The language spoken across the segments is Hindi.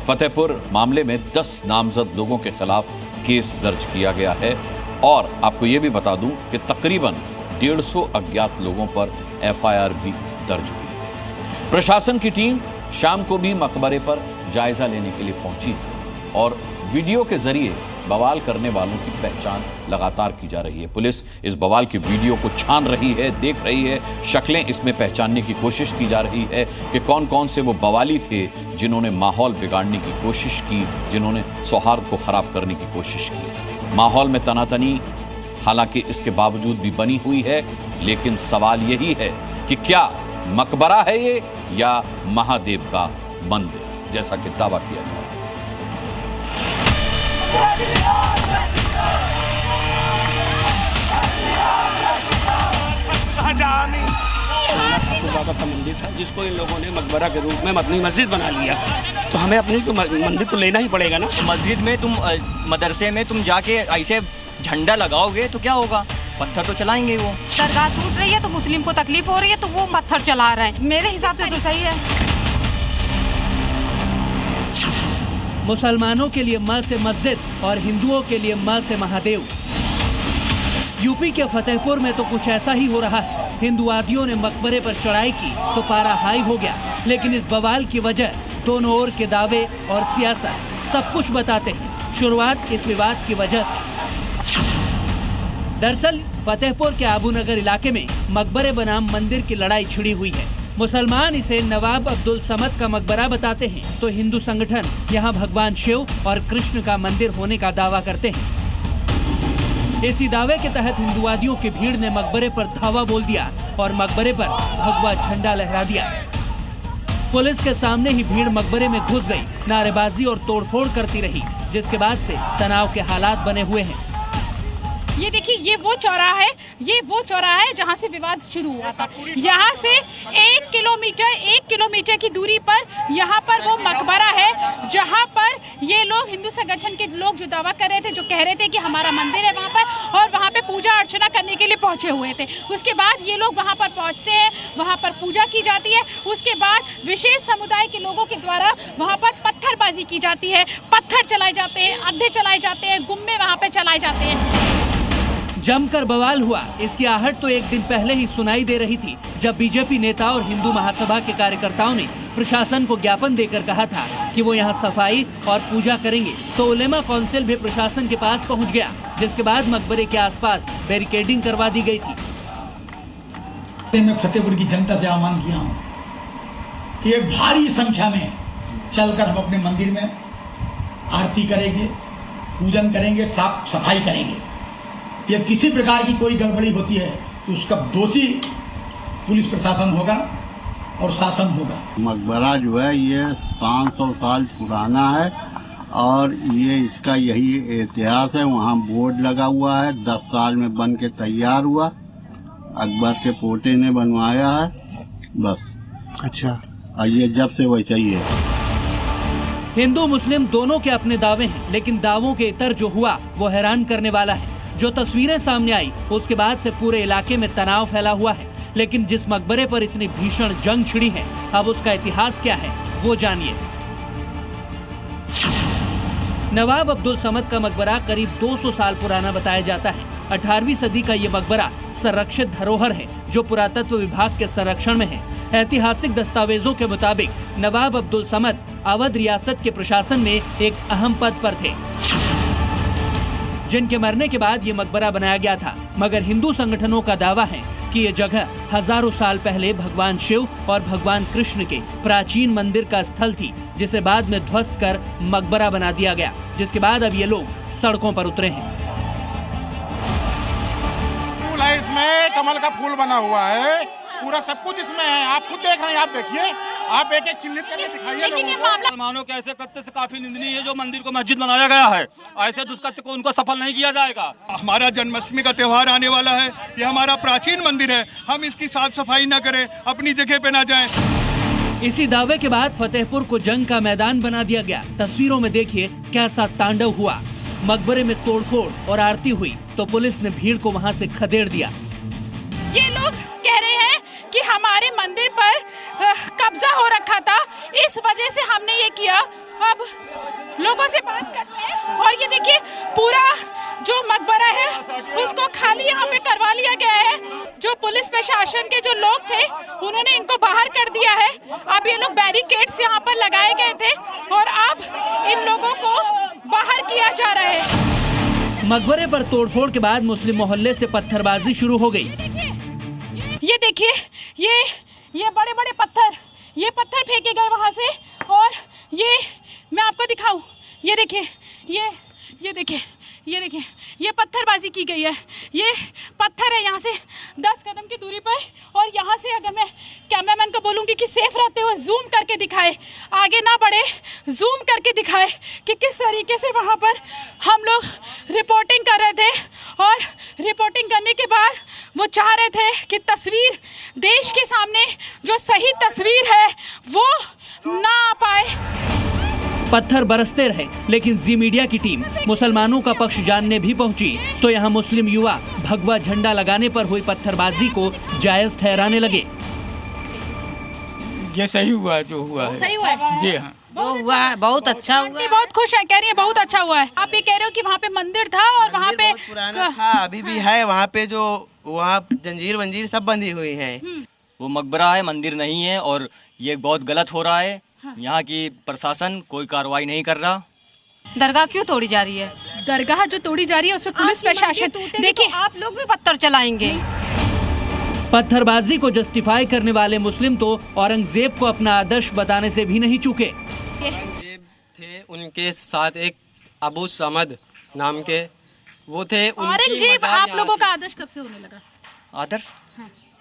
फतेहपुर मामले में 10 नामजद लोगों के खिलाफ केस दर्ज किया गया है और आपको यह भी बता दूं कि तकरीबन 150 अज्ञात लोगों पर एफआईआर भी दर्ज हुई है। प्रशासन की टीम शाम को भी मकबरे पर जायजा लेने के लिए पहुंची और वीडियो के जरिए बवाल करने वालों की पहचान लगातार की जा रही है। पुलिस इस बवाल की वीडियो को छान रही है, देख रही है, शक्लें इसमें पहचानने की कोशिश की जा रही है कि कौन कौन से वो बवाली थे जिन्होंने माहौल बिगाड़ने की कोशिश की, जिन्होंने सौहार्द को खराब करने की कोशिश की। माहौल में तनातनी हालांकि इसके बावजूद भी बनी हुई है, लेकिन सवाल यही है कि क्या मकबरा है ये या महादेव का मंदिर, जैसा कि दावा किया जा रहा है। बाबा का मंदिर था जिसको इन लोगों ने मकबरा के रूप में अपनी मस्जिद बना लिया, तो हमें अपनी मंदिर तो लेना ही पड़ेगा ना। मस्जिद में तुम मदरसे में तुम जाके ऐसे झंडा लगाओगे तो क्या होगा, पत्थर तो चलाएंगे वो। दरगाह टूट रही है तो मुस्लिम को तकलीफ हो रही है तो वो पत्थर चला रहे हैं। मेरे हिसाब से तो सही है। मुसलमानों के लिए मां से मस्जिद और हिंदुओं के लिए मां से महादेव। यूपी के फतेहपुर में तो कुछ ऐसा ही हो रहा है। हिंदुवादियों ने मकबरे पर चढ़ाई की तो पारा हाई हो गया, लेकिन इस बवाल की वजह दोनों ओर के दावे और सियासत सब कुछ बताते हैं। शुरुआत इस विवाद की वजह से। दरअसल फतेहपुर के आबूनगर इलाके में मकबरे बनाम मंदिर की लड़ाई छिड़ी हुई है। मुसलमान इसे नवाब अब्दुल समद का मकबरा बताते हैं तो हिंदू संगठन यहाँ भगवान शिव और कृष्ण का मंदिर होने का दावा करते हैं। इसी दावे के तहत हिंदुवादियों की भीड़ ने मकबरे पर धावा बोल दिया और मकबरे पर भगवा झंडा लहरा दिया। पुलिस के सामने ही भीड़ मकबरे में घुस गई, नारेबाजी और तोड़फोड़ करती रही, जिसके बाद से तनाव के हालात बने हुए हैं। ये देखिए, ये वो चौराहा है जहाँ से विवाद शुरू हुआ था। यहाँ से 1 किलोमीटर की दूरी पर यहाँ पर वो मकबरा है जहाँ पर ये लोग हिंदू संगठन के लोग जो दावा कर रहे थे, जो कह रहे थे कि हमारा मंदिर है वहाँ पर, और वहाँ पे पूजा अर्चना करने के लिए पहुँचे हुए थे। उसके बाद ये लोग वहाँ पर पहुँचते हैं, वहाँ पर पूजा की जाती है। उसके बाद विशेष समुदाय के लोगों के द्वारा वहाँ पर पत्थरबाजी की जाती है, पत्थर चलाए जाते हैं, अड्डे चलाए जाते हैं, गुम्मे वहाँ पे चलाए जाते हैं। जमकर बवाल हुआ। इसकी आहट तो एक दिन पहले ही सुनाई दे रही थी, जब बीजेपी नेता और हिंदू महासभा के कार्यकर्ताओं ने प्रशासन को ज्ञापन देकर कहा था कि वो यहाँ सफाई और पूजा करेंगे, तो उलेमा काउंसिल भी प्रशासन के पास पहुँच गया, जिसके बाद मकबरे के आसपास बैरिकेडिंग करवा दी गई थी। मैं फतेहपुर की जनता से आह्वान किया हूँ कि एक भारी संख्या में चलकर हम अपने मंदिर में आरती करेंगे, पूजन करेंगे, साफ सफाई करेंगे। ये किसी प्रकार की कोई गड़बड़ी होती है तो उसका दोषी पुलिस प्रशासन होगा और शासन होगा। मकबरा जो है ये 500 साल पुराना है और ये इसका यही इतिहास है। वहाँ बोर्ड लगा हुआ है, 10 साल में बन के तैयार हुआ, अकबर के पोते ने बनवाया है बस। अच्छा, और ये जब से वैसा ही है। हिंदू मुस्लिम दोनों के अपने दावे हैं, लेकिन दावों के इतर जो हुआ वो हैरान करने वाला है। जो तस्वीरें सामने आई उसके बाद से पूरे इलाके में तनाव फैला हुआ है, लेकिन जिस मकबरे पर इतनी भीषण जंग छिड़ी है, अब उसका इतिहास क्या है वो जानिए। नवाब अब्दुल समद का मकबरा करीब 200 साल पुराना बताया जाता है। 18वीं सदी का ये मकबरा संरक्षित धरोहर है जो पुरातत्व विभाग के संरक्षण में है। ऐतिहासिक दस्तावेजों के मुताबिक नवाब अब्दुल समद अवध रियासत के प्रशासन में एक अहम पद पर थे, जिनके मरने के बाद ये मकबरा बनाया गया था। मगर हिंदू संगठनों का दावा है कि ये जगह हजारों साल पहले भगवान शिव और भगवान कृष्ण के प्राचीन मंदिर का स्थल थी, जिसे बाद में ध्वस्त कर मकबरा बना दिया गया, जिसके बाद अब ये लोग सड़कों पर उतरे हैं। फूल है इसमें, कमल का फूल बना हुआ है, पूरा सब कुछ इसमें है। आप खुद देख रहे हैं, आप देखिए, आप एक एक चिन्हित करके दिखाइए लोगों को। मुसलमानों के ऐसे कृत्य से काफी निंदनीय है जो मंदिर को मस्जिद बनाया गया है। ऐसे दुष्कृत्य को उनको सफल नहीं किया जाएगा। हमारा जन्माष्टमी का त्योहार आने वाला है, ये हमारा प्राचीन मंदिर है, हम इसकी साफ सफाई न करें, अपनी जगह पे ना जाएं। इसी दावे के बाद फतेहपुर को जंग का मैदान बना दिया गया। तस्वीरों में देखिए कैसा तांडव हुआ। मकबरे में तोड़फोड़ और आरती हुई तो पुलिस ने भीड़ को वहां से खदेड़ दिया। ये लोग कह रहे हैं कि हमारे मंदिर पर कब्जा हो रखा था, इस वजह से हमने ये किया, अब लोगों से बात करते हैं। और ये देखिए पूरा जो मकबरा है उसको खाली यहाँ पे करवा लिया गया है। जो पुलिस प्रशासन के जो लोग थे उन्होंने इनको बाहर कर दिया है। अब ये लोग बैरिकेड्स यहाँ पर लगाए गए थे और अब इन लोगों को बाहर किया जा रहा है। मकबरे पर तोड़फोड़ के बाद मुस्लिम मोहल्ले से पत्थरबाजी शुरू हो गई। ये देखिए ये बड़े बड़े पत्थर, ये पत्थर फेंके गए वहां से। और ये मैं आपको दिखाऊं, ये देखिए ये देखिए ये पत्थरबाजी की गई है। ये पत्थर है यहाँ से 10 कदम की दूरी पर। और यहाँ से अगर मैं कैमरामैन को बोलूँगी कि सेफ रहते हुए जूम करके दिखाए, आगे ना बढ़े, जूम करके दिखाए कि किस तरीके से वहाँ पर हम लोग रिपोर्टिंग कर रहे थे। और रिपोर्टिंग करने के बाद वो चाह रहे थे कि तस्वीर देश के सामने जो सही तस्वीर है वो ना आ पाए। पत्थर बरसते रहे, लेकिन जी मीडिया की टीम मुसलमानों का पक्ष जानने भी पहुंची तो यहाँ मुस्लिम युवा भगवा झंडा लगाने पर हुई पत्थरबाजी को जायज ठहराने लगे। ये सही हुआ जो हुआ है। सही हुआ है जी हाँ, जो हुआ है बहुत अच्छा हुआ। बहुत खुश है, कह रही है बहुत अच्छा हुआ है। आप ये कह रहे हो कि वहाँ पे मंदिर था और वहाँ पे पुराना था, अभी भी है वहाँ पे, जो वहाँ जंजीर वंजीर सब बंधी हुई है। वो मकबरा है, मंदिर नहीं है और ये बहुत गलत हो रहा है। यहाँ की प्रशासन कोई कार्रवाई नहीं कर रहा। दरगाह क्यों तोड़ी जा रही है? दरगाह जो तोड़ी जा रही है उसमें पुलिस प्रशासन, देखिए आप लोग भी पत्थर चलाएंगे। पत्थरबाजी को जस्टिफाई करने वाले मुस्लिम तो औरंगजेब को अपना आदर्श बताने से भी नहीं चूके। औरंगजेब थे, उनके साथ एक अबू समद नाम के वो थे। औरंगजेब आप लोगों का आदर्श कब से होने लगा? आदर्श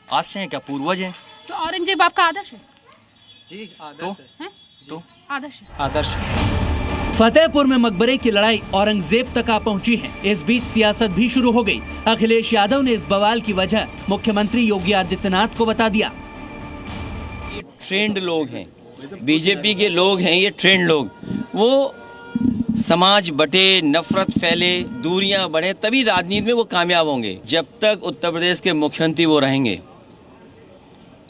आज से है क्या? पूर्वज है। तो औरंगजेब आपका आदर्श है? जी तो आदर्श। फतेहपुर में मकबरे की लड़ाई औरंगजेब तक आ पहुंची है। इस बीच सियासत भी शुरू हो गई। अखिलेश यादव ने इस बवाल की वजह मुख्यमंत्री योगी आदित्यनाथ को बता दिया। ये ट्रेंड लोग हैं, बीजेपी के लोग हैं, ये ट्रेंड लोग, वो समाज बटे, नफरत फैले, दूरियां बढ़े, तभी राजनीति में वो कामयाब होंगे। जब तक उत्तर प्रदेश के मुख्यमंत्री वो रहेंगे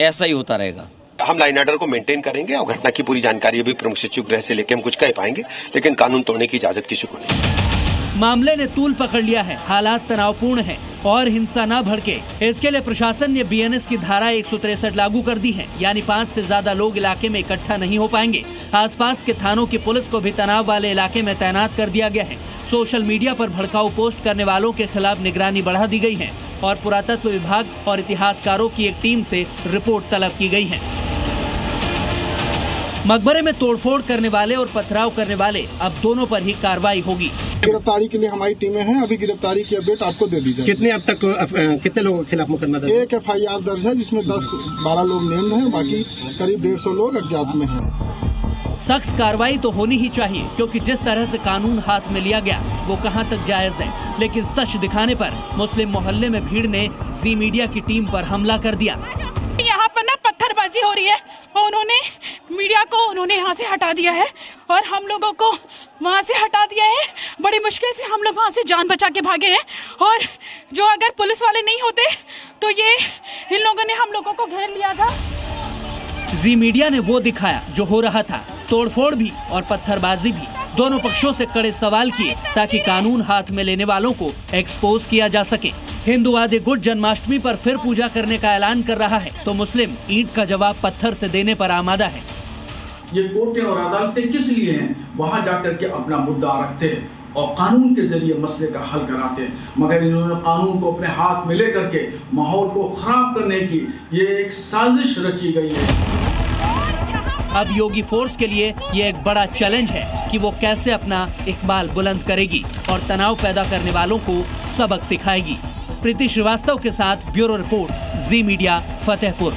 ऐसा ही होता रहेगा। हम लाइन ऑर्डर को मेंटेन करेंगे और घटना की पूरी जानकारी अभी प्रमुख सचिव गृह से लेकर हम कुछ कह पाएंगे, लेकिन कानून तोड़ने की इजाजत किसी को नहीं। मामले ने तूल पकड़ लिया है, हालात तनावपूर्ण हैं और हिंसा न भड़के, इसके लिए प्रशासन ने बीएनएस की धारा 163 लागू कर दी है। यानी 5 से ज्यादा लोग इलाके में इकट्ठा नहीं हो पाएंगे। आसपास के थानों की पुलिस को भी तनाव वाले इलाके में तैनात कर दिया गया है। सोशल मीडिया पर भड़काऊ पोस्ट करने वालों के खिलाफ निगरानी बढ़ा दी गई है और पुरातत्व विभाग और इतिहासकारों की एक टीम से रिपोर्ट तलब की गई है। मकबरे में तोड़फोड़ करने वाले और पथराव करने वाले अब दोनों पर ही कार्रवाई होगी। गिरफ्तारी के लिए हमारी टीमें हैं, अभी गिरफ्तारी की अपडेट आपको दे दी जाएगी। कितने अब तक कितने लोगों के खिलाफ मुकदमा दर्ज? एक FIR दर्ज है जिसमें 10-12 लोग नेम्ड हैं, बाकी करीब 150 लोग अज्ञात में हैं। सख्त कार्रवाई तो होनी ही चाहिए, क्योंकि जिस तरह से कानून हाथ में लिया गया वो कहां तक जायज है। लेकिन सच दिखाने पर मुस्लिम मोहल्ले में भीड़ ने जी मीडिया की टीम पर हमला कर दिया। यहाँ पर ना पत्थरबाजी हो रही है और उन्होंने मीडिया को यहाँ से हटा दिया है और हम लोगों को वहाँ से हटा दिया है। बड़ी मुश्किल से हम लोग वहाँ से जान बचा के भागे हैं और जो अगर पुलिस वाले नहीं होते तो ये इन लोगों ने हम लोगों को घेर लिया था। जी मीडिया ने वो दिखाया जो हो रहा था, तोड़फोड़ भी और पत्थरबाजी भी। दोनों पक्षों से कड़े सवाल किए ताकि कानून हाथ में लेने वालों को एक्सपोज किया जा सके। हिंदुवादी गुट जन्माष्टमी पर फिर पूजा करने का ऐलान कर रहा है तो मुस्लिम ईंट का जवाब पत्थर से देने पर आमादा है। ये कोर्टें और अदालतें किस लिए हैं? वहाँ जाकर के अपना मुद्दा रखते हैं और कानून के जरिए मसले का हल कराते हैं, मगर इन्होंने कानून को अपने हाथ में लेकर के माहौल को खराब करने की ये एक साजिश रची गई है। अब योगी फोर्स के लिए ये एक बड़ा चैलेंज है कि वो कैसे अपना इकबाल बुलंद करेगी और तनाव पैदा करने वालों को सबक सिखाएगी। प्रीति श्रीवास्तव के साथ ब्यूरो रिपोर्ट, जी मीडिया, फतेहपुर।